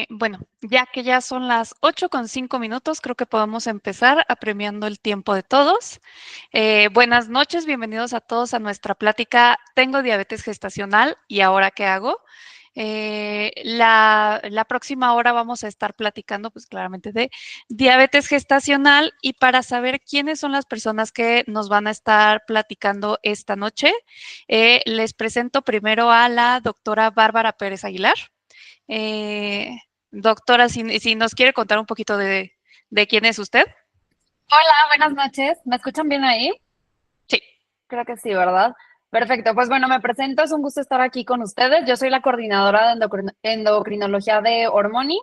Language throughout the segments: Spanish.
Bueno, ya que ya son las 8:05, creo que podemos empezar apremiando el tiempo de todos. Buenas noches, bienvenidos a todos a nuestra plática Tengo diabetes gestacional y ahora qué hago. La próxima hora vamos a estar platicando, pues claramente, de diabetes gestacional, y para saber quiénes son las personas que nos van a estar platicando esta noche, les presento primero a la doctora Bárbara Pérez Aguilar. Eh, Doctora, si nos quiere contar un poquito de quién es usted. Hola, buenas noches. ¿Me escuchan bien ahí? Sí. Creo que sí, ¿verdad? Perfecto. Pues bueno, me presento. Es un gusto estar aquí con ustedes. Yo soy la coordinadora de endocrinología de Hormoni.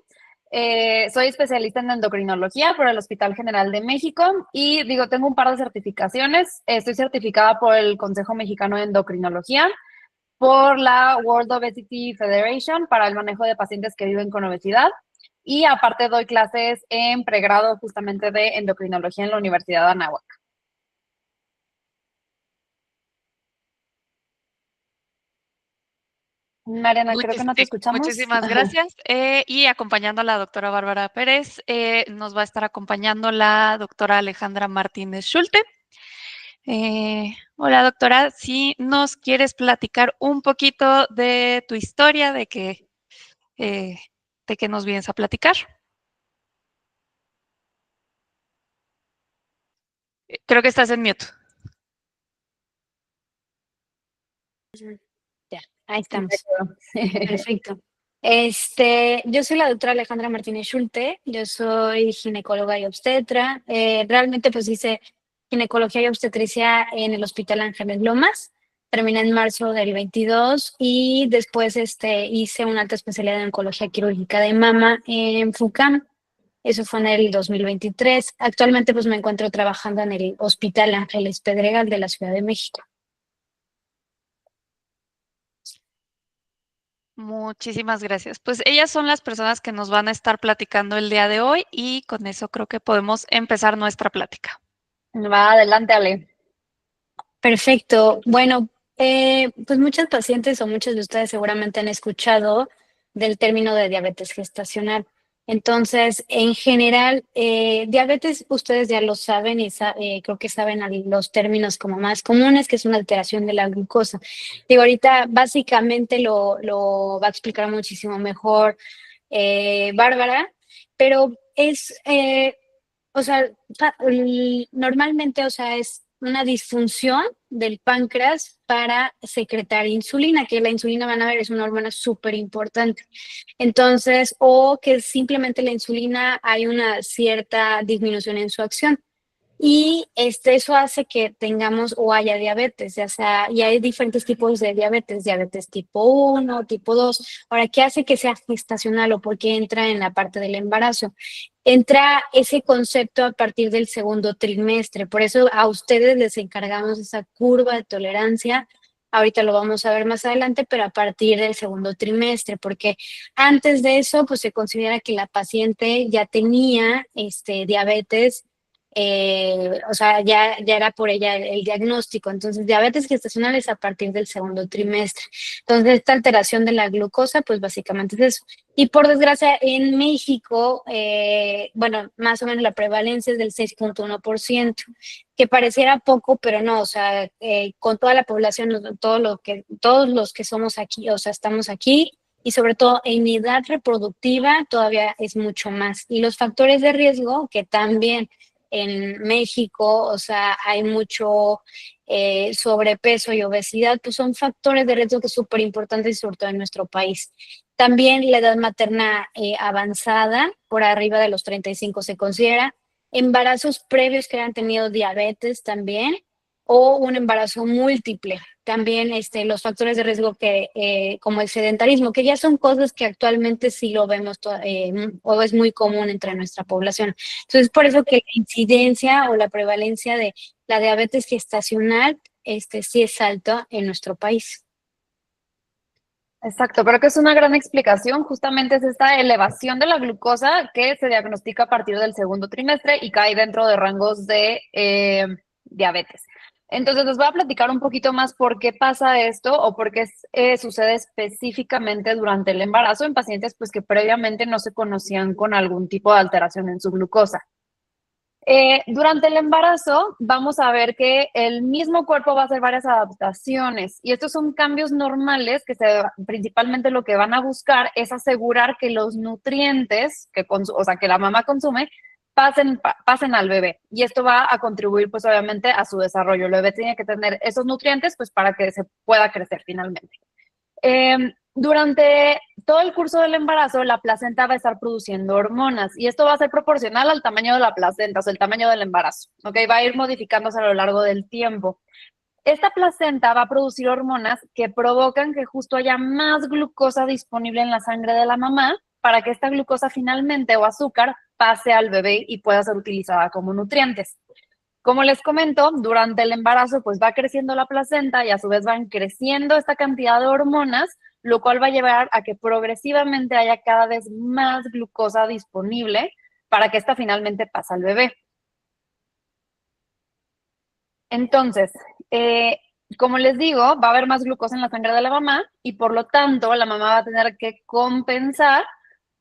Soy especialista en endocrinología por el Hospital General de México y digo, tengo un par de certificaciones. Estoy certificada por el Consejo Mexicano de Endocrinología, por la World Obesity Federation para el manejo de pacientes que viven con obesidad. Y aparte doy clases en pregrado justamente de endocrinología en la Universidad de Anáhuac. Mariana, creo que no te Sí, escuchamos. muchísimas gracias. Y acompañando a la doctora Bárbara Pérez, nos va a estar acompañando la doctora Alejandra Martínez Schulte. Hola, doctora, si nos quieres platicar un poquito de tu historia, eh, de qué nos vienes a platicar. Creo que estás en mute. Ya, ahí estamos. Perfecto. Perfecto. Yo soy la doctora Alejandra Martínez Schulte, yo soy ginecóloga y obstetra. Realmente pues hice ginecología y obstetricia en el Hospital Ángeles Lomas. Terminé en marzo del 22 y después hice una alta especialidad en oncología quirúrgica de mama en FUCAM. Eso fue en el 2023. Actualmente pues me encuentro trabajando en el Hospital Ángeles Pedregal de la Ciudad de México. Muchísimas gracias. Pues ellas son las personas que nos van a estar platicando el día de hoy y con eso creo que podemos empezar nuestra plática. Va, adelante, Ale. Perfecto. Bueno, pues muchas pacientes o muchos de ustedes seguramente han escuchado del término de diabetes gestacional. Entonces, en general, diabetes ustedes ya lo saben y creo que saben los términos como más comunes, que es una alteración de la glucosa. Digo, ahorita básicamente lo va a explicar muchísimo mejor Bárbara, pero o sea, normalmente, o sea, es una disfunción del páncreas para secretar insulina, que la insulina, van a ver, es una hormona súper importante. Entonces, o que simplemente la insulina hay una cierta disminución en su acción. Y eso hace que tengamos o haya diabetes, ya sea, y hay diferentes tipos de diabetes, diabetes tipo 1, tipo 2. Ahora, ¿qué hace que sea gestacional o por qué entra en la parte del embarazo? Entra ese concepto a partir del segundo trimestre, por eso a ustedes les encargamos esa curva de tolerancia. Ahorita lo vamos a ver más adelante, pero a partir del segundo trimestre, porque antes de eso, pues se considera que la paciente ya tenía diabetes, o sea, ya era por ella el diagnóstico. Entonces, diabetes gestacional es a partir del segundo trimestre. Entonces, esta alteración de la glucosa, pues básicamente es eso. Y por desgracia, en México, bueno, más o menos la prevalencia es del 6.1%, que pareciera poco, pero no, o sea, con toda la población, todos los que somos aquí, o sea, estamos aquí, y sobre todo en edad reproductiva todavía es mucho más. Y los factores de riesgo, que también en México, o sea, hay mucho sobrepeso y obesidad, pues son factores de riesgo que son súper importantes, sobre todo en nuestro país. También la edad materna avanzada, por arriba de los 35 se considera, embarazos previos que hayan tenido diabetes también, o un embarazo múltiple. También los factores de riesgo como el sedentarismo, que ya son cosas que actualmente sí lo vemos o es muy común entre nuestra población. Entonces, por eso que la incidencia o la prevalencia de la diabetes gestacional sí es alta en nuestro país. Exacto, creo que es una gran explicación. Justamente es esta elevación de la glucosa que se diagnostica a partir del segundo trimestre y cae dentro de rangos de diabetes. Entonces les voy a platicar un poquito más por qué pasa esto o por qué sucede específicamente durante el embarazo en pacientes pues, que previamente no se conocían con algún tipo de alteración en su glucosa. Durante el embarazo vamos a ver que el mismo cuerpo va a hacer varias adaptaciones y estos son cambios normales que principalmente lo que van a buscar es asegurar que los nutrientes que la mamá consume pasen al bebé y esto va a contribuir pues obviamente a su desarrollo. El bebé tiene que tener esos nutrientes pues para que se pueda crecer finalmente. Durante todo el curso del embarazo, la placenta va a estar produciendo hormonas y esto va a ser proporcional al tamaño de la placenta, o sea, el tamaño del embarazo, ¿ok? Va a ir modificándose a lo largo del tiempo. Esta placenta va a producir hormonas que provocan que justo haya más glucosa disponible en la sangre de la mamá para que esta glucosa finalmente o azúcar pase al bebé y pueda ser utilizada como nutrientes. Como les comento, durante el embarazo pues va creciendo la placenta y a su vez van creciendo esta cantidad de hormonas, lo cual va a llevar a que progresivamente haya cada vez más glucosa disponible para que esta finalmente pase al bebé. Entonces, como les digo, va a haber más glucosa en la sangre de la mamá y por lo tanto la mamá va a tener que compensar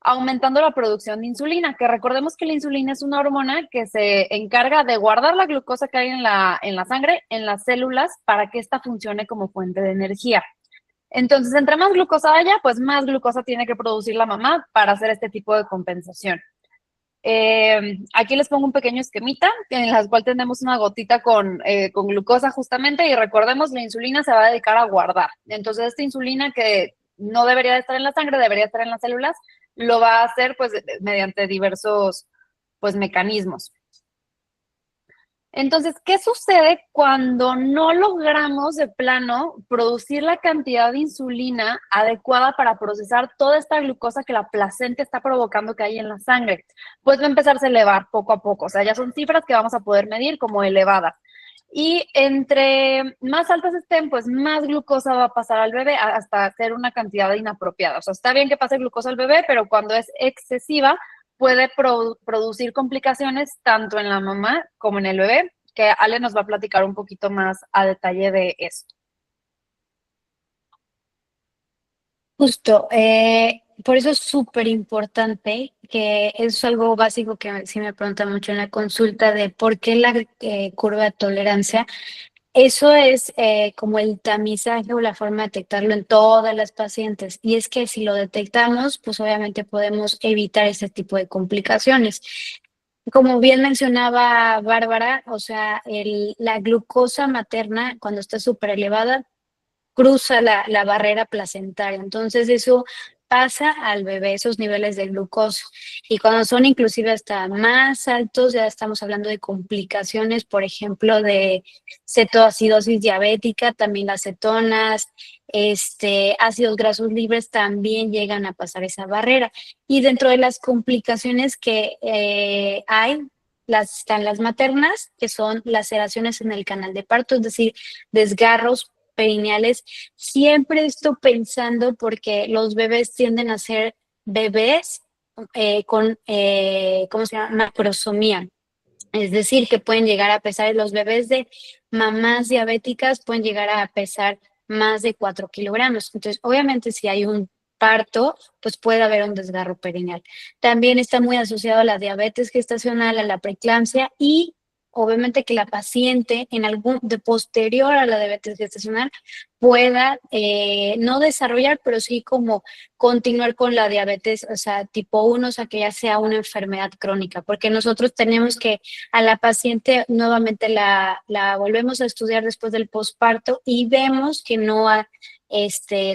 aumentando la producción de insulina, que recordemos que la insulina es una hormona que se encarga de guardar la glucosa que hay en la sangre, en las células, para que ésta funcione como fuente de energía. Entonces, entre más glucosa haya, pues más glucosa tiene que producir la mamá para hacer este tipo de compensación. Aquí les pongo un pequeño esquemita en el cual tenemos una gotita con glucosa justamente y recordemos la insulina se va a dedicar a guardar. Entonces esta insulina que no debería de estar en la sangre, debería estar en las células, lo va a hacer pues mediante diversos pues mecanismos. Entonces, ¿qué sucede cuando no logramos de plano producir la cantidad de insulina adecuada para procesar toda esta glucosa que la placenta está provocando que hay en la sangre? Pues va a empezarse a elevar poco a poco, o sea, ya son cifras que vamos a poder medir como elevadas. Y entre más altas estén, pues más glucosa va a pasar al bebé hasta hacer una cantidad inapropiada. O sea, está bien que pase glucosa al bebé, pero cuando es excesiva, puede producir complicaciones tanto en la mamá como en el bebé, que Ale nos va a platicar un poquito más a detalle de esto. Justo, por eso es súper importante, que es algo básico que sí me preguntan mucho en la consulta de por qué la curva de tolerancia. Eso es como el tamizaje o la forma de detectarlo en todas las pacientes. Y es que si lo detectamos, pues obviamente podemos evitar ese tipo de complicaciones. Como bien mencionaba Bárbara, o sea, la glucosa materna cuando está súper elevada cruza la barrera placentaria. Entonces eso pasa al bebé, esos niveles de glucosa. Y cuando son inclusive hasta más altos, ya estamos hablando de complicaciones, por ejemplo, de cetoacidosis diabética, también las cetonas, ácidos grasos libres también llegan a pasar esa barrera. Y dentro de las complicaciones que están las maternas, que son laceraciones en el canal de parto, es decir, desgarros perineales, siempre estoy pensando porque los bebés tienden a ser bebés con, ¿cómo se llama? Macrosomía. Es decir, que pueden llegar a pesar, los bebés de mamás diabéticas pueden llegar a pesar más de 4 kilogramos. Entonces, obviamente, si hay un parto, pues puede haber un desgarro perineal. También está muy asociado a la diabetes gestacional, a la preeclampsia y obviamente que la paciente de posterior a la diabetes gestacional pueda no desarrollar, pero sí como continuar con la diabetes, o sea, tipo 1, o sea, que ya sea una enfermedad crónica, porque nosotros tenemos que a la paciente nuevamente la volvemos a estudiar después del posparto y vemos que no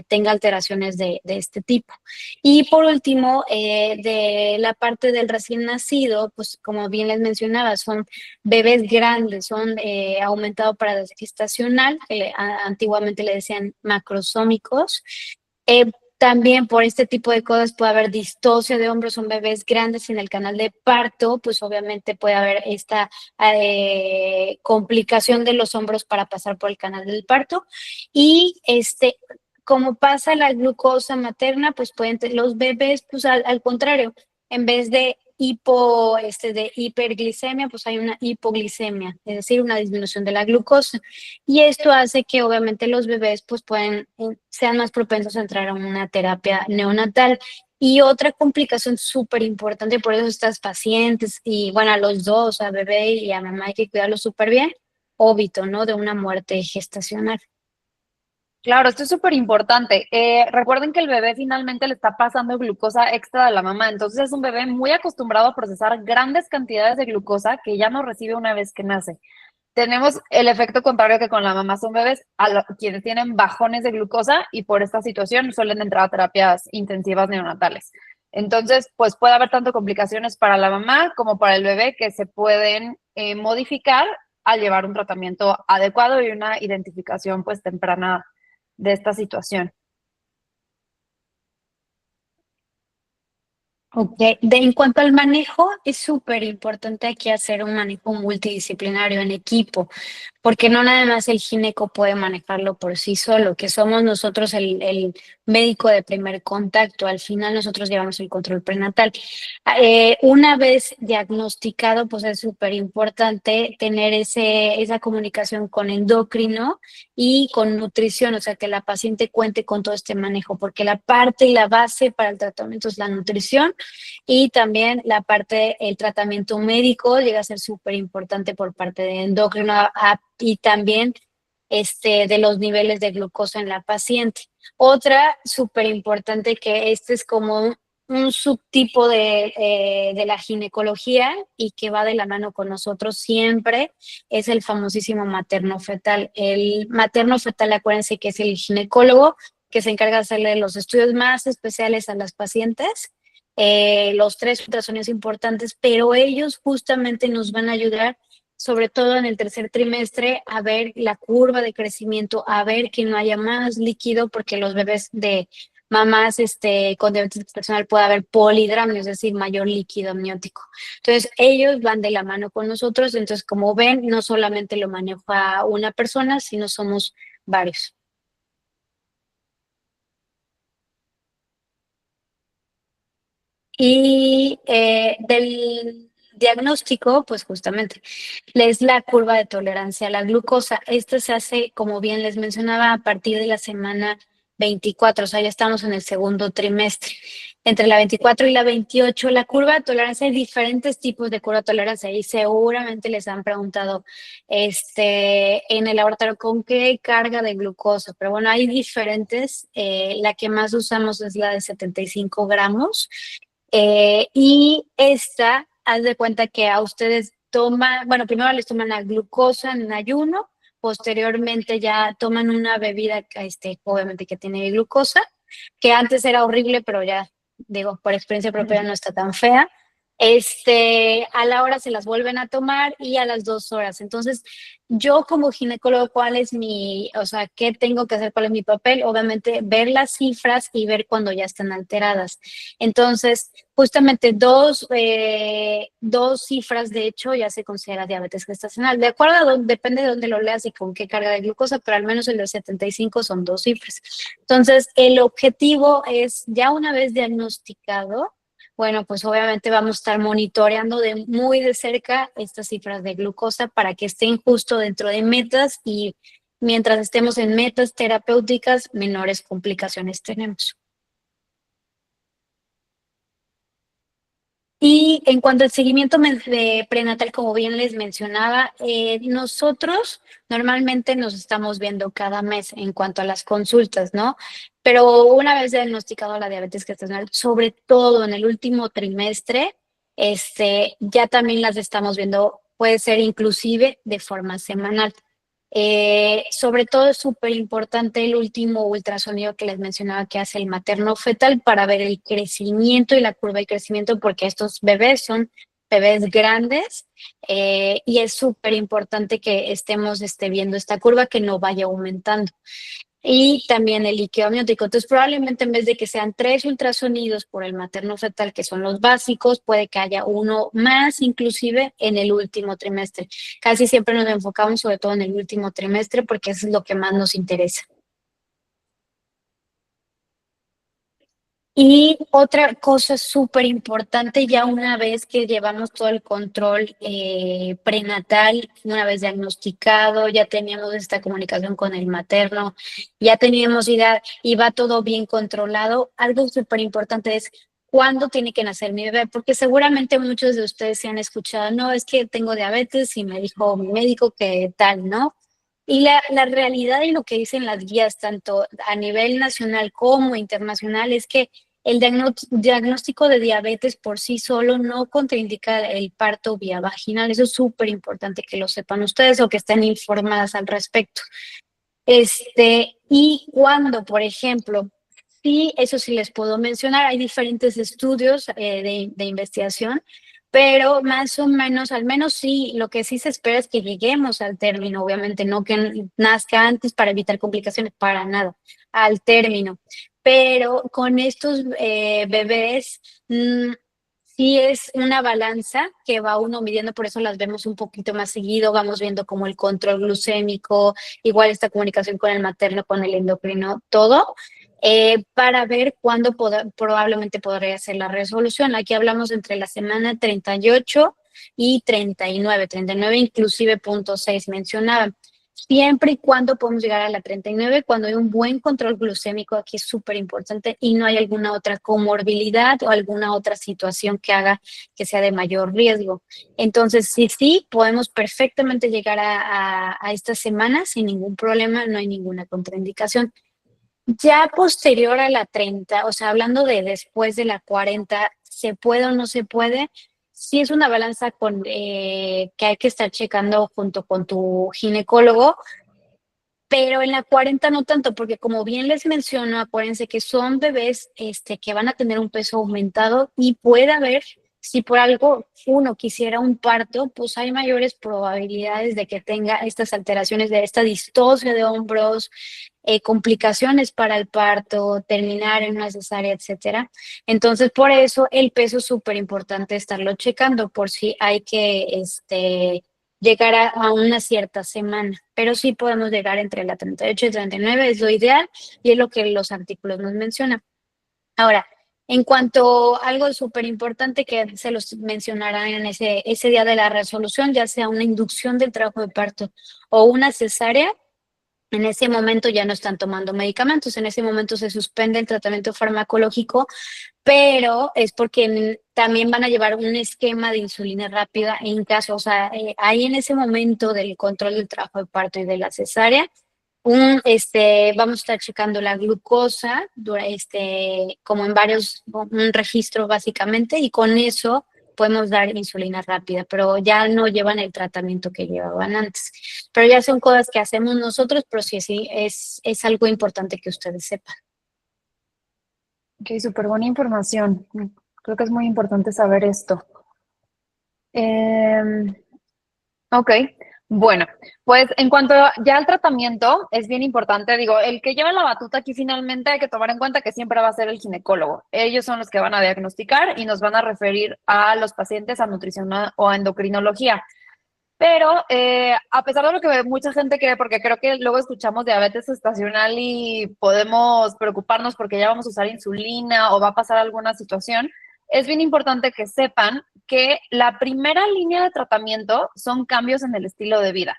tenga alteraciones de este tipo. Y por último, de la parte del recién nacido, pues como bien les mencionaba, son bebés grandes, son aumentados para la gestacional, que antiguamente le decían macrosómicos. También por este tipo de cosas puede haber distocia de hombros, son bebés grandes en el canal de parto, pues obviamente puede haber esta complicación de los hombros para pasar por el canal del parto. Y como pasa la glucosa materna, pues pueden los bebés, pues al contrario, en vez de de hiperglicemia, pues hay una hipoglicemia, es decir, una disminución de la glucosa. Y esto hace que obviamente los bebés pues sean más propensos a entrar a una terapia neonatal. Y otra complicación súper importante, por eso estas pacientes, y bueno, a los dos, a bebé y a mamá hay que cuidarlos súper bien, óbito, ¿no? De una muerte gestacional. Claro, esto es súper importante. Recuerden que el bebé finalmente le está pasando glucosa extra de la mamá, entonces es un bebé muy acostumbrado a procesar grandes cantidades de glucosa que ya no recibe una vez que nace. Tenemos el efecto contrario que con la mamá son bebés quienes tienen bajones de glucosa y por esta situación suelen entrar a terapias intensivas neonatales. Entonces, pues puede haber tanto complicaciones para la mamá como para el bebé que se pueden modificar al llevar un tratamiento adecuado y una identificación pues temprana de esta situación. Ok, en cuanto al manejo, es súper importante aquí hacer un manejo multidisciplinario en equipo, porque no nada más el gineco puede manejarlo por sí solo, que somos nosotros el médico de primer contacto, al final nosotros llevamos el control prenatal. Una vez diagnosticado, pues es súper importante tener esa comunicación con endocrino y con nutrición, o sea, que la paciente cuente con todo este manejo, porque la parte y la base para el tratamiento es la nutrición y también la parte, el tratamiento médico llega a ser súper importante por parte de endocrino y también de los niveles de glucosa en la paciente. Otra súper importante que es como un subtipo de la ginecología y que va de la mano con nosotros siempre es el famosísimo materno-fetal. El materno-fetal, acuérdense que es el ginecólogo que se encarga de hacerle los estudios más especiales a las pacientes, los 3 ultrasonidos importantes, pero ellos justamente nos van a ayudar, sobre todo en el tercer trimestre, a ver la curva de crecimiento, a ver que no haya más líquido, porque los bebés de mamás con diabetes gestacional puede haber polidramio, es decir, mayor líquido amniótico. Entonces, ellos van de la mano con nosotros, entonces, como ven, no solamente lo maneja una persona, sino somos varios. Y del diagnóstico, pues justamente, es la curva de tolerancia a la glucosa. Esta se hace, como bien les mencionaba, a partir de la semana 24, o sea, ya estamos en el segundo trimestre. Entre la 24 y la 28, la curva de tolerancia, hay diferentes tipos de curva de tolerancia y seguramente les han preguntado en el laboratorio con qué carga de glucosa, pero bueno, hay diferentes. La que más usamos es la de 75 gramos. Y haz de cuenta que a ustedes toman, bueno, primero les toman la glucosa en ayuno, posteriormente ya toman una bebida, obviamente que tiene glucosa, que antes era horrible, pero ya, digo, por experiencia propia no está tan fea. A la hora se las vuelven a tomar y a las 2 horas. Entonces, yo como ginecólogo, o sea, qué tengo que hacer, cuál es mi papel? Obviamente, ver las cifras y ver cuando ya están alteradas. Entonces, justamente dos cifras, de hecho, ya se considera diabetes gestacional. De acuerdo a depende de dónde lo leas y con qué carga de glucosa, pero al menos el de 75 son 2 cifras. Entonces, el objetivo es, ya una vez diagnosticado, bueno, pues obviamente vamos a estar monitoreando muy de cerca estas cifras de glucosa para que estén justo dentro de metas y mientras estemos en metas terapéuticas, menores complicaciones tenemos. Y en cuanto al seguimiento prenatal, como bien les mencionaba, nosotros normalmente nos estamos viendo cada mes en cuanto a las consultas, ¿no? Pero una vez diagnosticado la diabetes gestacional, sobre todo en el último trimestre, ya también las estamos viendo, puede ser inclusive de forma semanal. Sobre todo es súper importante el último ultrasonido que les mencionaba que hace el materno fetal para ver el crecimiento y la curva de crecimiento, porque estos bebés son bebés grandes y es súper importante que estemos viendo esta curva que no vaya aumentando. Y también el líquido amniótico. Entonces, probablemente en vez de que sean 3 ultrasonidos por el materno fetal, que son los básicos, puede que haya uno más, inclusive en el último trimestre. Casi siempre nos enfocamos sobre todo en el último trimestre porque eso es lo que más nos interesa. Y otra cosa súper importante, ya una vez que llevamos todo el control prenatal, una vez diagnosticado, ya teníamos esta comunicación con el materno, ya teníamos idea y va todo bien controlado, algo súper importante es cuándo tiene que nacer mi bebé, porque seguramente muchos de ustedes se han escuchado, no, es que tengo diabetes y me dijo mi médico que tal, ¿no? Y la realidad y lo que dicen las guías, tanto a nivel nacional como internacional, es que el diagnóstico de diabetes por sí solo no contraindica el parto vía vaginal. Eso es súper importante que lo sepan ustedes o que estén informadas al respecto. Y cuando, por ejemplo, sí, eso sí les puedo mencionar, hay diferentes estudios de investigación, pero más o menos, al menos sí, lo que sí se espera es que lleguemos al término, obviamente no que nazca antes para evitar complicaciones, para nada, al término. Pero con estos bebés, sí es una balanza que va uno midiendo, por eso las vemos un poquito más seguido, vamos viendo como el control glucémico, igual esta comunicación con el materno, con el endocrino, todo, para ver cuándo probablemente podría ser la resolución. Aquí hablamos entre la semana 38 y 39 inclusive .6 mencionaba. Siempre y cuando podemos llegar a la 39, cuando hay un buen control glucémico, aquí es súper importante, y no hay alguna otra comorbilidad o alguna otra situación que haga que sea de mayor riesgo. Entonces, sí, podemos perfectamente llegar a esta semana sin ningún problema, no hay ninguna contraindicación. Ya posterior a la 30, o sea, hablando de después de la 40, ¿se puede o no se puede? Sí es una balanza que hay que estar checando junto con tu ginecólogo, pero en la 40 no tanto, porque como bien les menciono, acuérdense que son bebés que van a tener un peso aumentado y puede haber, si por algo uno quisiera un parto, pues hay mayores probabilidades de que tenga estas alteraciones de esta distocia de hombros, complicaciones para el parto, terminar en una cesárea, etcétera. Entonces, por eso el peso es súper importante estarlo checando por si hay que llegar a una cierta semana, pero sí podemos llegar entre la 38 y 39, es lo ideal y es lo que los artículos nos mencionan. Ahora, en cuanto a algo súper importante que se los mencionarán en ese día de la resolución, ya sea una inducción del trabajo de parto o una cesárea, en ese momento ya no están tomando medicamentos, en ese momento se suspende el tratamiento farmacológico, pero es porque también van a llevar un esquema de insulina rápida en caso, o sea, ahí en ese momento del control del trabajo de parto y de la cesárea, vamos a estar checando la glucosa, como en un registro básicamente, y con eso podemos dar insulina rápida, pero ya no llevan el tratamiento que llevaban antes. Pero ya son cosas que hacemos nosotros, pero sí, es algo importante que ustedes sepan. Ok, súper buena información. Creo que es muy importante saber esto. Ok, bueno, pues en cuanto ya al tratamiento, es bien importante, digo, el que lleva la batuta aquí finalmente hay que tomar en cuenta que siempre va a ser el ginecólogo. Ellos son los que van a diagnosticar y nos van a referir a los pacientes a nutrición o a endocrinología. Pero a pesar de lo que mucha gente cree, porque creo que luego escuchamos diabetes gestacional y podemos preocuparnos porque ya vamos a usar insulina o va a pasar alguna situación, es bien importante que sepan que la primera línea de tratamiento son cambios en el estilo de vida.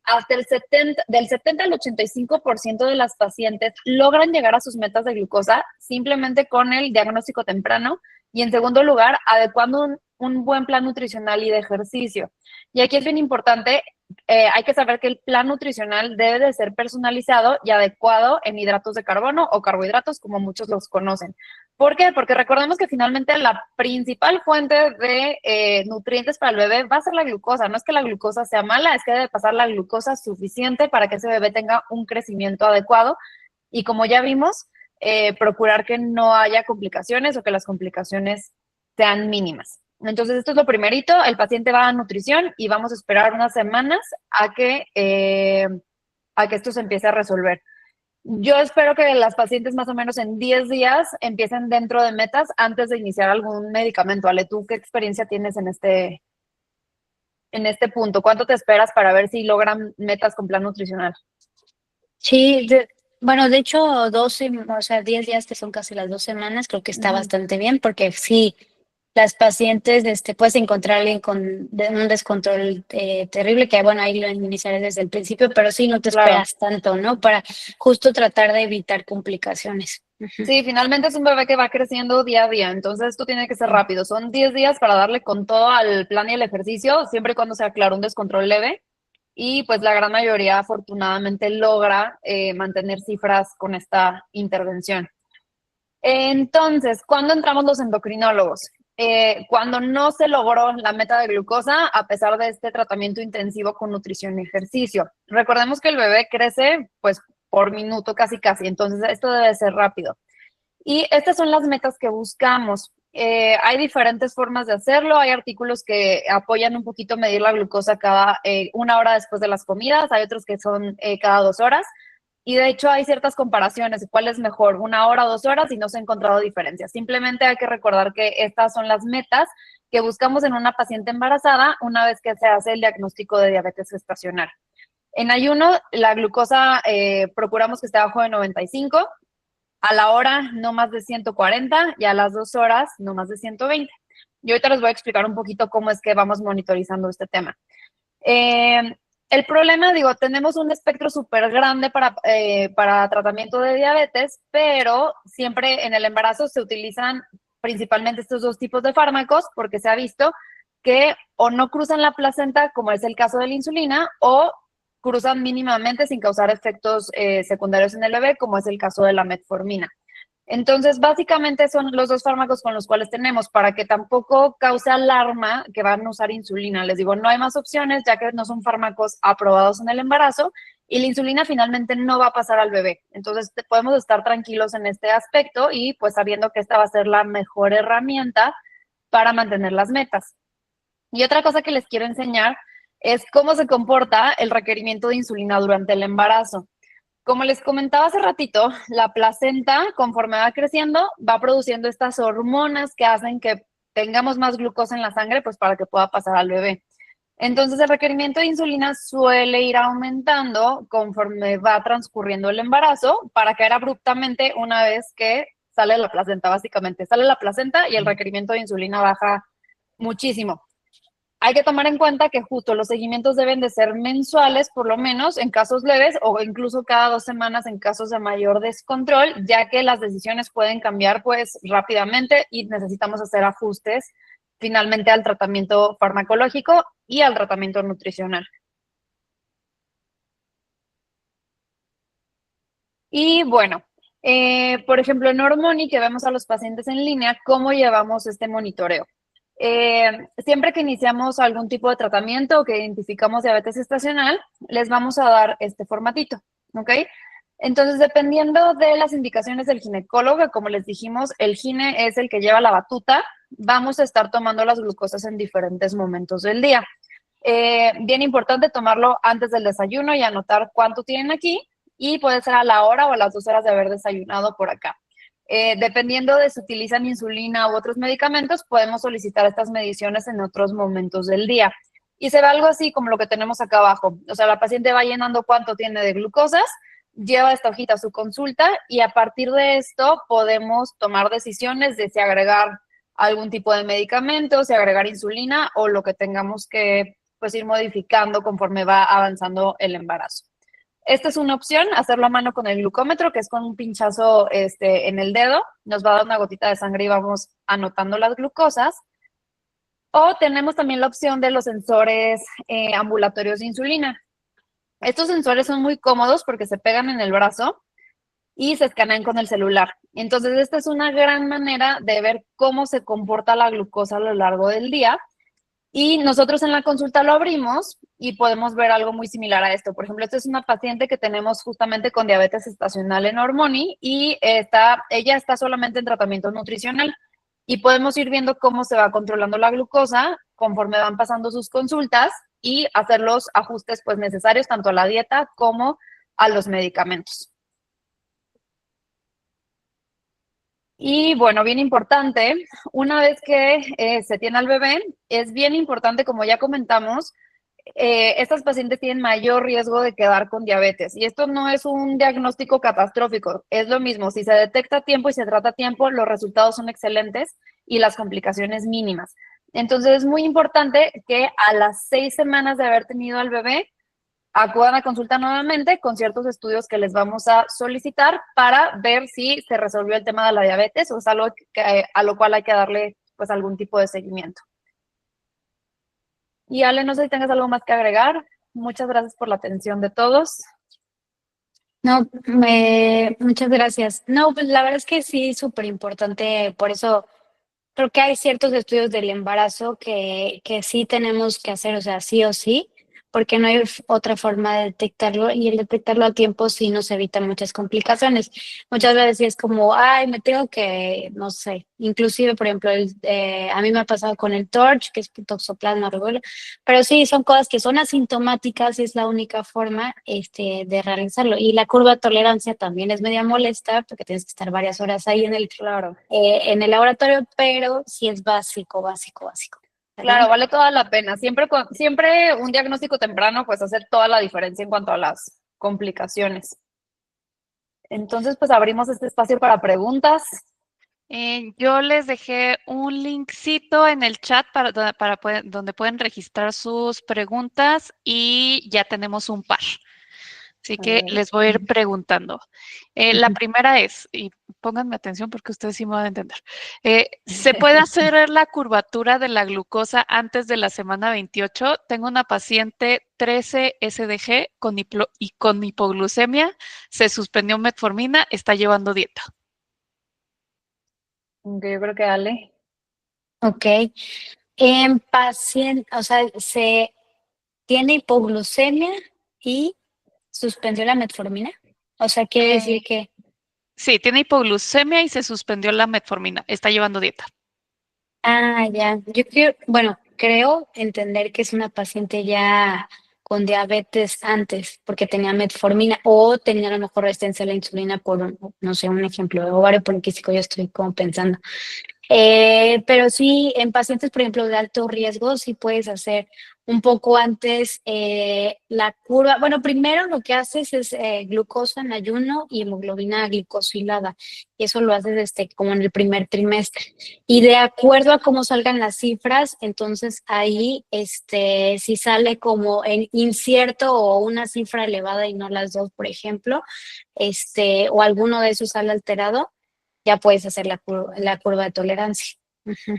Hasta del 70 al 85% de las pacientes logran llegar a sus metas de glucosa simplemente con el diagnóstico temprano y, en segundo lugar, adecuando un buen plan nutricional y de ejercicio. Y aquí es bien importante, hay que saber que el plan nutricional debe de ser personalizado y adecuado en hidratos de carbono o carbohidratos, como muchos los conocen. ¿Por qué? Porque recordemos que finalmente la principal fuente de nutrientes para el bebé va a ser la glucosa. No es que la glucosa sea mala, es que debe pasar la glucosa suficiente para que ese bebé tenga un crecimiento adecuado. Y como ya vimos, procurar que no haya complicaciones o que las complicaciones sean mínimas. Entonces, esto es lo primerito, el paciente va a nutrición y vamos a esperar unas semanas a que esto se empiece a resolver. Yo espero que las pacientes más o menos en 10 días empiecen dentro de metas antes de iniciar algún medicamento. Ale, ¿tú qué experiencia tienes en este punto? ¿Cuánto te esperas para ver si logran metas con plan nutricional? Sí, Bueno, de hecho, 12, o sea, 10 días que son casi las 2 semanas, creo que está bastante bien, porque sí, las pacientes, puedes encontrar a alguien con un descontrol terrible, que bueno, ahí lo iniciaré desde el principio, pero sí, no te Claro. esperas tanto, ¿no? Para justo tratar de evitar complicaciones. Sí, finalmente es un bebé que va creciendo día a día, entonces esto tiene que ser rápido. Son 10 días para darle con todo al plan y el ejercicio, siempre y cuando sea, claro, un descontrol leve. Y pues la gran mayoría afortunadamente logra mantener cifras con esta intervención. Entonces, ¿cuándo entramos los endocrinólogos? Cuando no se logró la meta de glucosa a pesar de este tratamiento intensivo con nutrición y ejercicio. Recordemos que el bebé crece pues por minuto casi, entonces esto debe ser rápido. Y estas son las metas que buscamos. Hay diferentes formas de hacerlo. Hay artículos que apoyan un poquito medir la glucosa cada 1 hora después de las comidas. Hay otros que son cada 2 horas. Y de hecho hay ciertas comparaciones de cuál es mejor, 1 hora o 2 horas, y no se ha encontrado diferencias. Simplemente hay que recordar que estas son las metas que buscamos en una paciente embarazada una vez que se hace el diagnóstico de diabetes gestacional. En ayuno, la glucosa procuramos que esté bajo de 95, a la hora no más de 140 y a las 2 horas no más de 120. Y ahorita les voy a explicar un poquito cómo es que vamos monitorizando este tema. El problema, digo, tenemos un espectro súper grande para tratamiento de diabetes, pero siempre en el embarazo se utilizan principalmente estos dos tipos de fármacos porque se ha visto que o no cruzan la placenta, como es el caso de la insulina, o cruzan mínimamente sin causar efectos secundarios en el bebé, como es el caso de la metformina. Entonces, básicamente son los dos fármacos con los cuales tenemos para que tampoco cause alarma que van a usar insulina. Les digo, no hay más opciones ya que no son fármacos aprobados en el embarazo y la insulina finalmente no va a pasar al bebé. Entonces, podemos estar tranquilos en este aspecto y pues sabiendo que esta va a ser la mejor herramienta para mantener las metas. Y otra cosa que les quiero enseñar es cómo se comporta el requerimiento de insulina durante el embarazo. Como les comentaba hace ratito, la placenta, conforme va creciendo, va produciendo estas hormonas que hacen que tengamos más glucosa en la sangre, pues para que pueda pasar al bebé. Entonces, el requerimiento de insulina suele ir aumentando conforme va transcurriendo el embarazo para caer abruptamente una vez que sale la placenta, básicamente. Sale la placenta y el requerimiento de insulina baja muchísimo. Hay que tomar en cuenta que justo los seguimientos deben de ser mensuales, por lo menos en casos leves, o incluso cada 2 semanas en casos de mayor descontrol, ya que las decisiones pueden cambiar pues rápidamente y necesitamos hacer ajustes finalmente al tratamiento farmacológico y al tratamiento nutricional. Y bueno, por ejemplo, en Hormoni, que vemos a los pacientes en línea, ¿cómo llevamos este monitoreo? Siempre que iniciamos algún tipo de tratamiento o que identificamos diabetes gestacional, les vamos a dar este formatito, ¿ok? Entonces, dependiendo de las indicaciones del ginecólogo, como les dijimos, el gine es el que lleva la batuta, vamos a estar tomando las glucosas en diferentes momentos del día. Bien importante tomarlo antes del desayuno y anotar cuánto tienen aquí, y puede ser a la hora o a las 2 horas de haber desayunado por acá. Dependiendo de si utilizan insulina u otros medicamentos, podemos solicitar estas mediciones en otros momentos del día. Y se ve algo así como lo que tenemos acá abajo. O sea, la paciente va llenando cuánto tiene de glucosas, lleva esta hojita a su consulta y a partir de esto podemos tomar decisiones de si agregar algún tipo de medicamento, si agregar insulina o lo que tengamos que pues ir modificando conforme va avanzando el embarazo. Esta es una opción, hacerlo a mano con el glucómetro, que es con un pinchazo en el dedo. Nos va a dar una gotita de sangre y vamos anotando las glucosas. O tenemos también la opción de los sensores ambulatorios de insulina. Estos sensores son muy cómodos porque se pegan en el brazo y se escanean con el celular. Entonces, esta es una gran manera de ver cómo se comporta la glucosa a lo largo del día. Y nosotros en la consulta lo abrimos y podemos ver algo muy similar a esto. Por ejemplo, esta es una paciente que tenemos justamente con diabetes gestacional en Hormoni y ella está solamente en tratamiento nutricional. Y podemos ir viendo cómo se va controlando la glucosa conforme van pasando sus consultas y hacer los ajustes pues, necesarios tanto a la dieta como a los medicamentos. Y bueno, bien importante, una vez que se tiene al bebé, es bien importante, como ya comentamos, estas pacientes tienen mayor riesgo de quedar con diabetes. Y esto no es un diagnóstico catastrófico, es lo mismo. Si se detecta a tiempo y se trata a tiempo, los resultados son excelentes y las complicaciones mínimas. Entonces es muy importante que a las 6 semanas de haber tenido al bebé, acudan a consulta nuevamente con ciertos estudios que les vamos a solicitar para ver si se resolvió el tema de la diabetes o es algo a lo cual hay que darle pues algún tipo de seguimiento. Y Ale, no sé si tengas algo más que agregar. Muchas gracias por la atención de todos. No, muchas gracias. No, pues la verdad es que sí, súper importante, por eso creo que hay ciertos estudios del embarazo que sí tenemos que hacer, o sea, sí o sí, porque no hay otra forma de detectarlo y el detectarlo a tiempo sí nos evita muchas complicaciones. Muchas veces sí es como, ay, me tengo que, no sé, inclusive, por ejemplo, a mí me ha pasado con el TORCH, que es toxoplasma regular, pero sí, son cosas que son asintomáticas y es la única forma de realizarlo. Y la curva de tolerancia también es media molesta porque tienes que estar varias horas ahí Claro. en el laboratorio, pero sí es básico, básico, básico. ¿Verdad? Claro, vale toda la pena. Siempre un diagnóstico temprano pues hace toda la diferencia en cuanto a las complicaciones. Entonces, pues abrimos este espacio para preguntas. Yo les dejé un linkcito en el chat donde pueden registrar sus preguntas y ya tenemos un par. Así que les voy a ir preguntando. La primera es, y pónganme atención porque ustedes sí me van a entender, ¿se puede hacer la curvatura de la glucosa antes de la semana 28? Tengo una paciente 13 SDG con hipoglucemia, se suspendió metformina, está llevando dieta. Aunque yo creo que Ale. Ok. En paciente, o sea, se tiene hipoglucemia y suspendió la metformina. O sea, quiere decir que, Sí, tiene hipoglucemia y se suspendió la metformina, está llevando dieta. ya, yo creo, bueno, creo entender que es una paciente ya con diabetes antes, porque tenía metformina o tenía a lo mejor resistencia a la insulina por, no sé, un ejemplo de ovario poliquístico, yo estoy como pensando. Pero sí, en pacientes, por ejemplo, de alto riesgo, sí puedes hacer un poco antes la curva. Bueno, primero lo que haces es glucosa en ayuno y hemoglobina glicosilada. Y eso lo haces como en el primer trimestre. Y de acuerdo a cómo salgan las cifras, entonces ahí si sale como en incierto o una cifra elevada y no las dos, por ejemplo, o alguno de esos sale alterado, ya puedes hacer la curva de tolerancia. Ujú.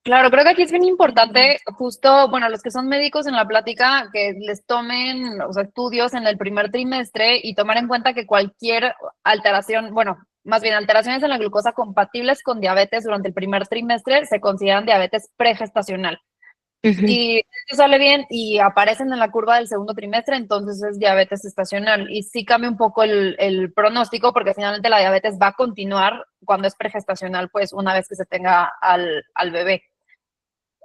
Claro, creo que aquí es bien importante, justo, bueno, los que son médicos en la plática, que les tomen, o sea, estudios en el primer trimestre y tomar en cuenta que cualquier alteración, bueno, más bien alteraciones en la glucosa compatibles con diabetes durante el primer trimestre se consideran diabetes pregestacional. Ujú. Si esto sale bien y aparecen en la curva del segundo trimestre, entonces es diabetes estacional. Y sí cambia un poco el pronóstico porque finalmente la diabetes va a continuar cuando es pregestacional, pues una vez que se tenga al bebé.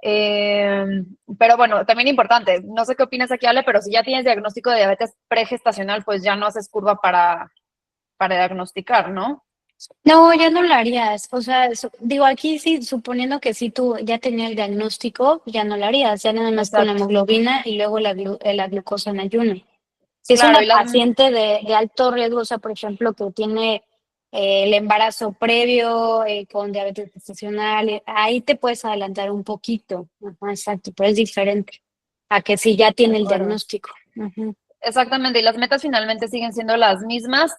Eh, pero bueno, también importante, no sé qué opinas aquí, Ale, pero si ya tienes diagnóstico de diabetes pregestacional, pues ya no haces curva para diagnosticar, ¿no? No, ya no lo harías. O sea, digo, aquí sí, suponiendo que sí tú ya tenías el diagnóstico, ya no lo harías, ya nada más con la Exacto. hemoglobina y luego la glucosa en ayuno. Si es Claro, una y las, paciente de alto riesgo, o sea, por ejemplo, que tiene el embarazo previo con diabetes gestacional, ahí te puedes adelantar un poquito. Ajá, exacto, pero es diferente a que si ya de tiene el acuerdo. diagnóstico. Ujú. Exactamente, y las metas finalmente siguen siendo las mismas.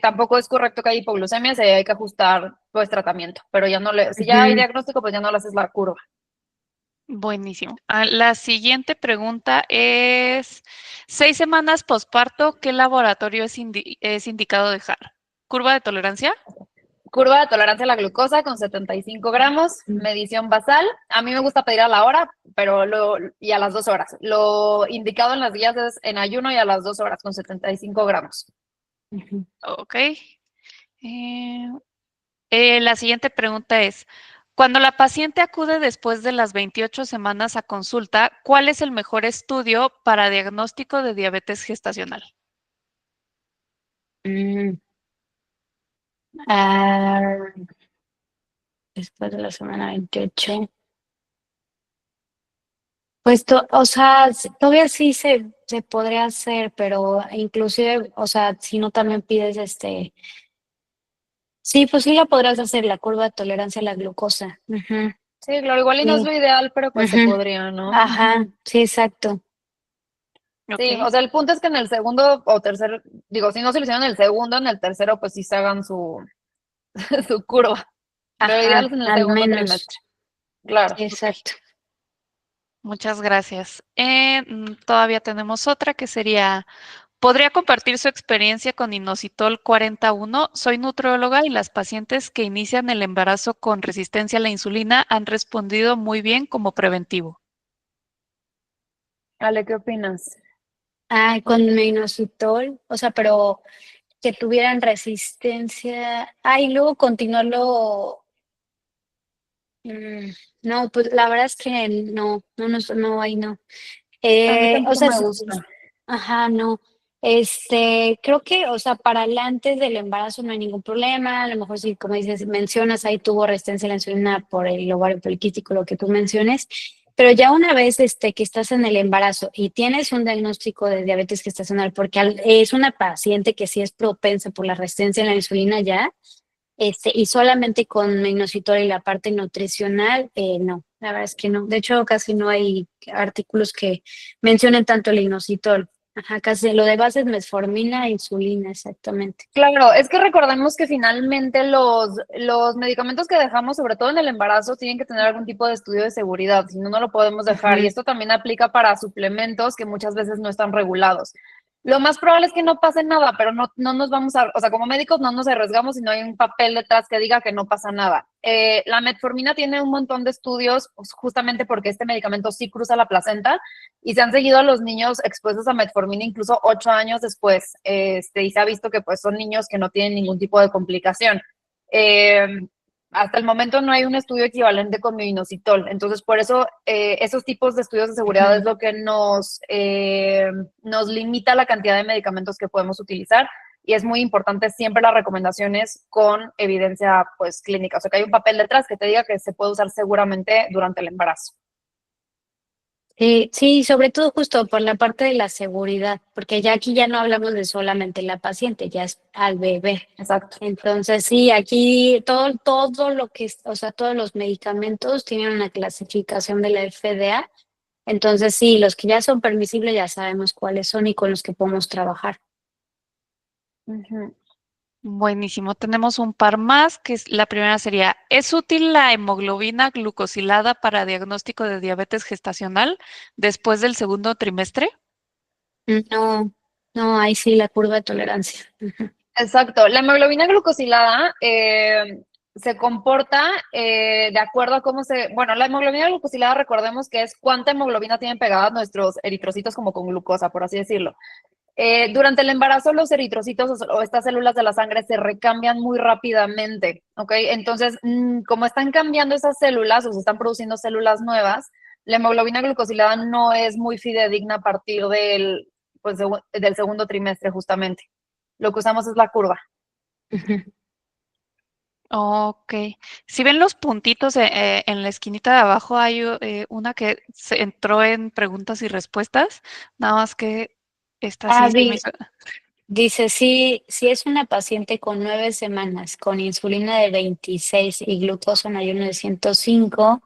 Tampoco es correcto que haya hipoglucemia, hay que ajustar pues tratamiento, pero ya no si ya hay Ujú. diagnóstico, pues ya no le haces la curva. Buenísimo. La siguiente pregunta es, 6 semanas posparto, ¿qué laboratorio es indicado dejar? ¿Curva de tolerancia? Curva de tolerancia a la glucosa con 75 gramos, medición basal. A mí me gusta pedir a la hora, y a las 2 horas. Lo indicado en las guías es en ayuno y a las 2 horas con 75 gramos. Ujú. Ok. Eh, la siguiente pregunta es, cuando la paciente acude después de las 28 semanas a consulta, ¿cuál es el mejor estudio para diagnóstico de diabetes gestacional? Mm, ah, después de la semana 28. Pues, o sea, todavía sí se podría hacer, pero inclusive, o sea, si no también pides sí, pues sí la podrás hacer, la curva de tolerancia a la glucosa. Ujú, Sí, claro, igual y no es sí, lo ideal, pero pues se ujú, podría, ¿no? ajá, sí, exacto. Sí, Ok. o sea, el punto es que en el segundo o tercer, digo, si no se lo hicieron en el segundo, en el tercero, pues sí se hagan su, su curva. Pero lo ideal Ajá, es en el al segundo menos, trimestre. Claro. sí, exacto. Muchas gracias. Todavía tenemos otra que sería, ¿podría compartir su experiencia con inositol 41? Soy nutrióloga y las pacientes que inician el embarazo con resistencia a la insulina han respondido muy bien como preventivo. Ale, ¿qué opinas? Ah, con minoxidil, o sea, pero que tuvieran resistencia. Y luego continuarlo. mm, no, pues la verdad es que no, ahí no. A mí O tampoco sea, me gusta. ajá, no. Creo que, o sea, para el antes del embarazo no hay ningún problema. A lo mejor si, como dices, mencionas, ahí tuvo resistencia a la insulina por el ovario poliquístico, lo que tú menciones. Pero ya una vez que estás en el embarazo y tienes un diagnóstico de diabetes gestacional, porque es una paciente que sí es propensa por la resistencia a la insulina ya, y solamente con inositol y la parte nutricional, no, la verdad es que no. De hecho, casi no hay artículos que mencionen tanto el inositol. Ajá, casi lo de base es metformina e insulina, exactamente. Claro, es que recordemos que finalmente los medicamentos que dejamos, sobre todo en el embarazo, tienen que tener algún tipo de estudio de seguridad, si no, no lo podemos dejar. Y Ujú, esto también aplica para suplementos que muchas veces no están regulados. Lo más probable es que no pase nada, pero no nos vamos a, o sea, como médicos no nos arriesgamos si no hay un papel detrás que diga que no pasa nada. La metformina tiene un montón de estudios, pues, justamente porque este medicamento sí cruza la placenta y se han seguido a los niños expuestos a metformina incluso 8 años después, y se ha visto que pues son niños que no tienen ningún tipo de complicación. Eh, Hasta el momento no hay un estudio equivalente con minoxidil, entonces por eso esos tipos de estudios de seguridad es ujú. lo que nos limita la cantidad de medicamentos que podemos utilizar y es muy importante siempre las recomendaciones con evidencia pues clínica, o sea que hay un papel detrás que te diga que se puede usar seguramente durante el embarazo. Sí, sobre todo justo por la parte de la seguridad, porque ya aquí ya no hablamos de solamente la paciente, ya es al bebé. Exacto. Entonces, sí, aquí todo lo que o sea, todos los medicamentos tienen una clasificación de la FDA. Entonces, sí, los que ya son permisibles ya sabemos cuáles son y con los que podemos trabajar. Ujú. Buenísimo. Tenemos un par más, la primera sería, ¿es útil la hemoglobina glucosilada para diagnóstico de diabetes gestacional después del segundo trimestre? No, no, ahí sí la curva de tolerancia. Ujú. Exacto. La hemoglobina glucosilada se comporta de acuerdo a cómo bueno, la hemoglobina glucosilada recordemos que es cuánta hemoglobina tienen pegadas nuestros eritrocitos como con glucosa, por así decirlo. Durante el embarazo los eritrocitos o estas células de la sangre se recambian muy rápidamente, ¿ok? Entonces, como están cambiando esas células o se están produciendo células nuevas, la hemoglobina glucosilada no es muy fidedigna a partir pues, del segundo trimestre justamente. Lo que usamos es la curva. Ujú. Ok. Si ven los puntitos en la esquinita de abajo, hay una que se entró en preguntas y respuestas, nada más que esta Ah, sí se me hizo. dice, si es una paciente con 9 semanas, con insulina de 26 y glucosa en ayuno de 105,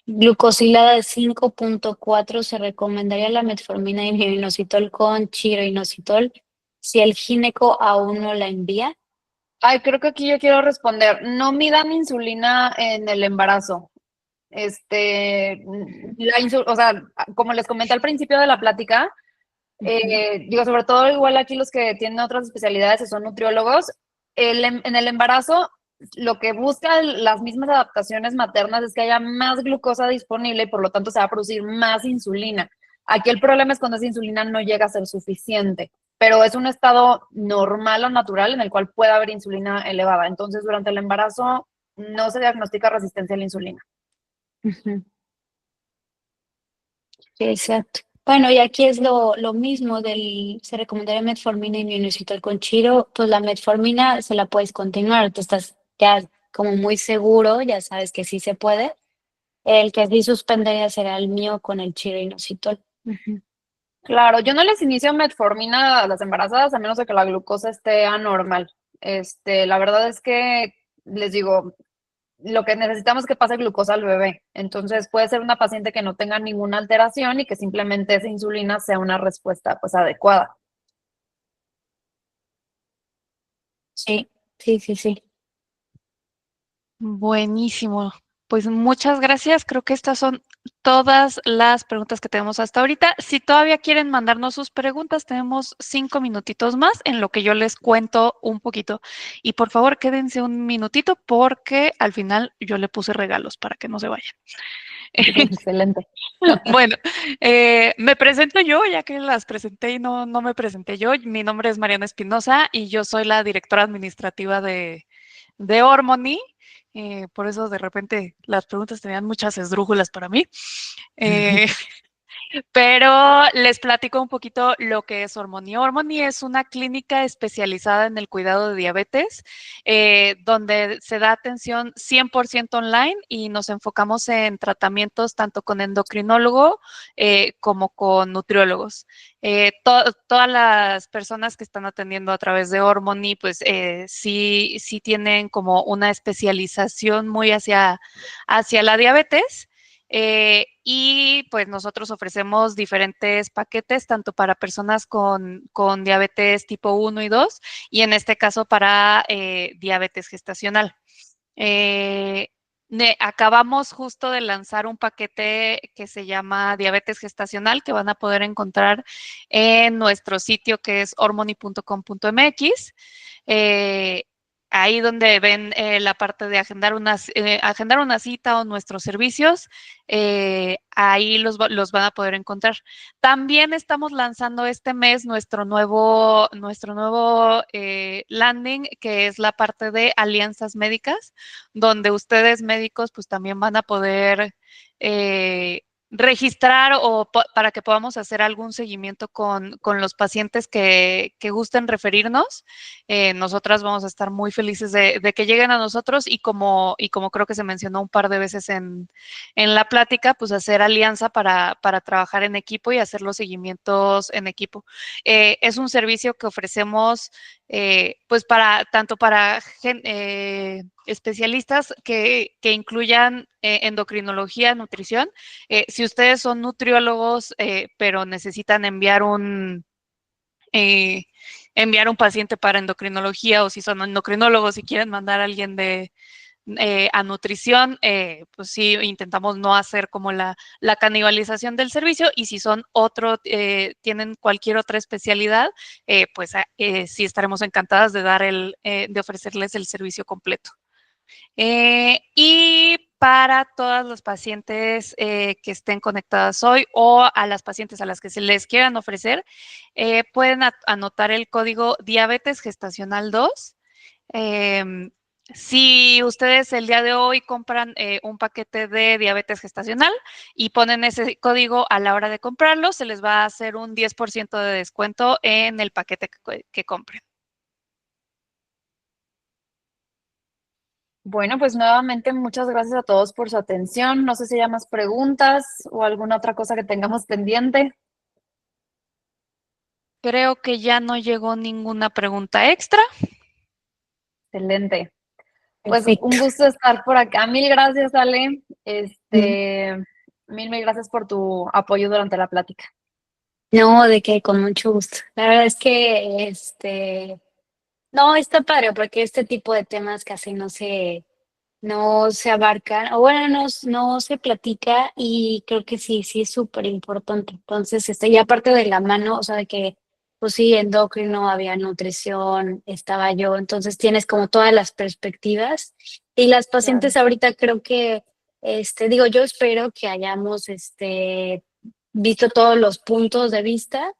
glucosilada de 5.4, se recomendaría la metformina y inositol con chiroinositol si el gineco aún no la envía. Ay, creo que aquí yo quiero responder. No midan insulina en el embarazo. O sea, como les comenté al principio de la plática, Ujú, digo, sobre todo igual aquí los que tienen otras especialidades y son nutriólogos, en el embarazo lo que buscan las mismas adaptaciones maternas es que haya más glucosa disponible y por lo tanto se va a producir más insulina. Aquí el problema es cuando esa insulina no llega a ser suficiente, pero es un estado normal o natural en el cual puede haber insulina elevada. Entonces, durante el embarazo no se diagnostica resistencia a la insulina. ujú. Sí, exacto. Bueno, y aquí es lo mismo se recomendaría metformina y inositol con chiro, pues la metformina se la puedes continuar, te estás ya como muy seguro, ya sabes que sí se puede. El que sí suspendería será el mío con el chirinositol. Claro, yo no les inicio metformina a las embarazadas a menos de que la glucosa esté anormal. La verdad es que les digo, lo que necesitamos es que pase glucosa al bebé. Entonces, puede ser una paciente que no tenga ninguna alteración y que simplemente esa insulina sea una respuesta, pues, adecuada. Sí, sí, sí, sí. Buenísimo. Pues muchas gracias. Creo que estas son todas las preguntas que tenemos hasta ahorita. Si todavía quieren mandarnos sus preguntas, tenemos 5 minutitos más en lo que yo les cuento un poquito. Y por favor, quédense un minutito porque al final yo le puse regalos para que no se vayan. Excelente. Bueno, me presento yo, ya que las presenté y no me presenté yo. Mi nombre es Mariana Espinosa y yo soy la directora administrativa de Hormony. Por eso de repente las preguntas tenían muchas esdrújulas para mí. Pero les platico un poquito lo que es Hormony. Hormony es una clínica especializada en el cuidado de diabetes, donde se da atención 100% online y nos enfocamos en tratamientos tanto con endocrinólogo como con nutriólogos. Todas las personas que están atendiendo a través de Hormony, pues sí tienen como una especialización muy hacia la diabetes. Y pues nosotros ofrecemos diferentes paquetes, tanto para personas con diabetes tipo 1 y 2, y en este caso para diabetes gestacional. Acabamos justo de lanzar un paquete que se llama diabetes gestacional, que van a poder encontrar en nuestro sitio que es hormony.com.mx. Ahí donde ven la parte de agendar una cita o nuestros servicios, ahí los van a poder encontrar. También estamos lanzando este mes nuestro nuevo landing, que es la parte de alianzas médicas, donde ustedes médicos pues también van a poder registrar o para que podamos hacer algún seguimiento con los pacientes que gusten referirnos. Nosotras vamos a estar muy felices de que lleguen a nosotros y como creo que se mencionó un par de veces en la plática, pues hacer alianza para trabajar en equipo y hacer los seguimientos en equipo. Es un servicio que ofrecemos pues tanto para especialistas que incluyan endocrinología, nutrición. Si ustedes son nutriólogos, pero necesitan enviar un paciente para endocrinología, o si son endocrinólogos y quieren mandar a alguien a nutrición, pues sí, intentamos no hacer como la canibalización del servicio, y si son tienen cualquier otra especialidad, pues sí estaremos encantadas de ofrecerles el servicio completo. Y para todas los pacientes que estén conectadas hoy o a las pacientes a las que se les quieran ofrecer, pueden anotar el código diabetes gestacional 2. Si ustedes el día de hoy compran un paquete de diabetes gestacional y ponen ese código a la hora de comprarlo, se les va a hacer un 10% de descuento en el paquete que compren. Bueno, pues nuevamente muchas gracias a todos por su atención. No sé si hay más preguntas o alguna otra cosa que tengamos pendiente. Creo que ya no llegó ninguna pregunta extra. Excelente. Pues Perfecto. un gusto estar por acá. Mil gracias, Ale. Mil gracias por tu apoyo durante la plática. No, de que con mucho gusto. La verdad es que, no, está padre, porque este tipo de temas casi no se abarcan, o bueno, no se platica, y creo que sí, sí es súper importante. Entonces, ya parte de la mano, o sea, de que, pues sí, endocrino, había nutrición, estaba yo, entonces tienes como todas las perspectivas, y las pacientes Claro. ahorita creo que, digo, yo espero que hayamos, visto todos los puntos de vista,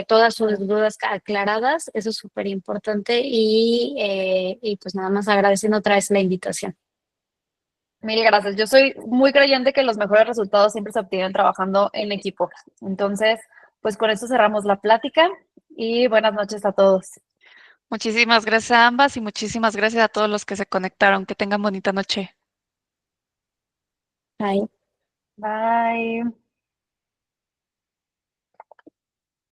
todas sus Claro. dudas aclaradas, eso es súper importante, y pues nada más agradeciendo otra vez la invitación. Mil gracias. Yo soy muy creyente que los mejores resultados siempre se obtienen trabajando en equipo. Entonces, pues con esto cerramos la plática y buenas noches a todos. Muchísimas gracias a ambas y muchísimas gracias a todos los que se conectaron. Que tengan bonita noche. Bye. Bye.